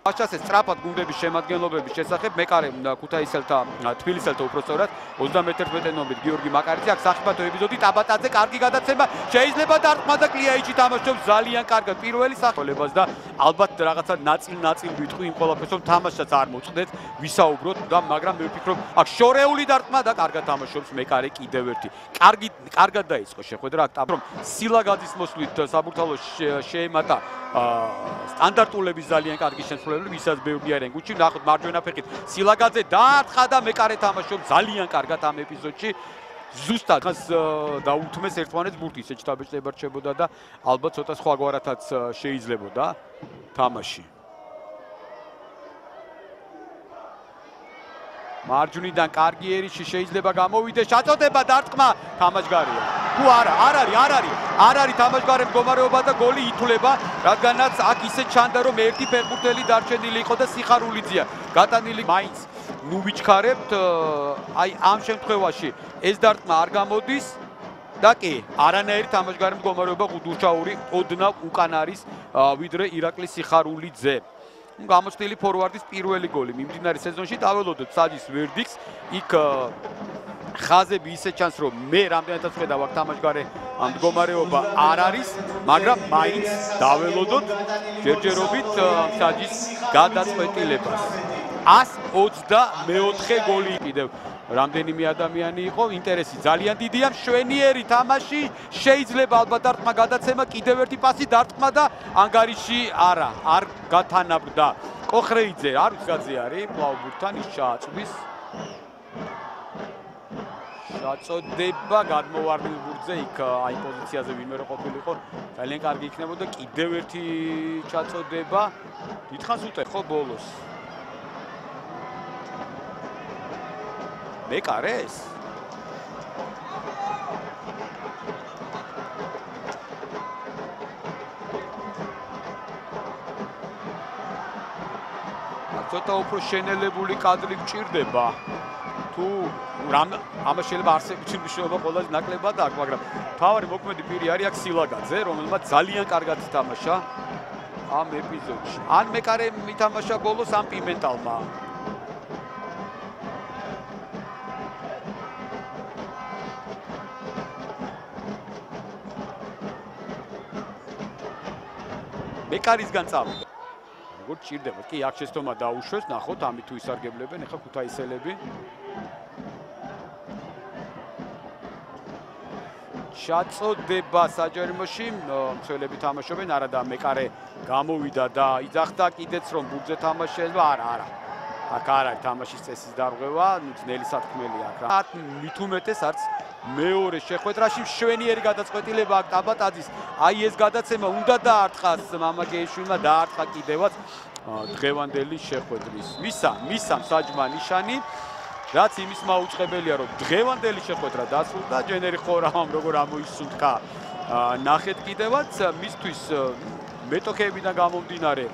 Აშასე სწრაფად გუნდების შემადგენლობების შესახებ მეკარე ქუთაისელთა თბილისელთა უпростоრად 31 ნომრით გიორგი მაკარიძე აქ სახიფათო ეპიზოდი ტაბატაძე კარგი გადაცემა შეიძლება დარტყმა და კლიაიჩი თამაშობს ძალიან კარგად პირველი სახელებას და ალბათ რაღაცა ნაწილ ვიტყვი იმ ყველაფერს რომ თამაშსაც არ მოწყდეთ ვისაუბროთ და მაგრამ მე ვფიქრობ აქ შორეული დარტყმა და კარგად თამაშობს მეკარე კიდევ ერთი კარგად დაიწყო შეხვედრა აქ რომ სილაგაძის მოსვლით საბურთალოს შეემატა სტანდარტულების ძალიან კარგი შემსრულებელი ვისაც ბევრი არიან გუჩი ნახოთ მარჯვენა ფეხით სილაგაძე დაარტყა და მეკარე თამაშობს ძალიან კარგად ამ ეპიზოდში ზუსტად ხას დაუთმეს ერთმანეთს ბურთი ისე ჩდაბეჭდება რჩებოდა და ალბათ ცოტა სხვაგვარათაც შეიძლებოდა თამაში მარჯვნიდან კარგი ერიში შეიძლება გამოვიდეს შაწოდება დარტყმა თამაშგარია თუ არა არ არის თამაშგარე მდგომარეობა და გოლი ითვლება რადგანაც აქ ისე ჩანდა რომ ერთი ფეხბურთელი დარჩენილი იყო და სიხარულიძეა გატანილი მაინც ნუ ვიჩქარებთ აი ამ შემთხვევაში ეს დარტყმა არ გამოდის და კი არანაირი თამაშგარე მდგომარეობა გუდურჩაური ოდნავ უკან არის ვიდრე ირაკლი სიხარულიძე გამოცდილი ფორვარდის პირველი გოლი მიმდინარე სეზონში დაველოდოთ საჯის ვერდიქტს იქ ხაზები ისე ჩანს რომ მე რამდენადაც ხედავ აქ თამაშგარე მდგომარეობა არ არის მაგრამ მაინც დაველოდოთ ჯერჯერობით საჯის გადაწყვეტილებას 124 გოლი კიდევ რამდენიმე ადამიანი იყო ინტერესი ძალიან დიდია მშვენიერი თამაში შეიძლება ალბათ დარტყმა გადაცემა კიდევ ერთი პასი დარტყმა და ანგარიში არ გათანაბრდა კოხრეიძე არ უცგაძე არის პლაუბურთთან ის ჩააწვის შაწოდება გადმოვარდნილ ბურთზე იქ აი პოზიციაზე ვინმე რო ყოფილიყო ძალიან კარგი იქნებოდა კიდევ ერთი ჩაწოდება დიდხანს უტეხო ბოლოს მეკარეს ცოტა უფრო შენელებული კადრი გჭირდება თუ ამას შეიძლება არსებითი მნიშვნელობა ყველაზე ნაკლებად აქვს მაგრამ თავარი მოქმედი პირი არის აქ სილაგაძე რომელმაც ძალიან კარგად ითამაშა ამ ეპიზოდში ან მეკარე ითამაშა ბოლოს ამ პიმენტალმა მეკარისგან წავიდა როგორ ჭირდება კი აქ შეცდომა დაუშვეს ნახოთ ამით თუ ისარგებლებენ ეხა ქუთაისელები ჩაწოდება საჯარიმოში მცველები თამაშობენ არა და მეკარე გამოვიდა და იძახდა კიდეც რომ ბურთზე თამაშება არა აქ არ არის თამაშის წესის დარღვევა ძნელი სათქმელი აქ რა მით უმეტეს არც მეორე შეხვედრაში მშვენიერი გადაწყვეტილება აქ ტაბატაძის აი ეს გადაცემა უნდა დაარტყას მამაგეიშვილმა დაარტყა კიდევაც დღევანდელი შეხვედრის მისამ საჯმა ნიშანი რაც იმის მაუწყებელია რომ დღევანდელი შეხვედრა დასრულდა ჯენერი ხორამამ როგორ ამოისუნთქა ნახეთ კიდევაც მისთვის მეტოქეებიდან გამომდინარე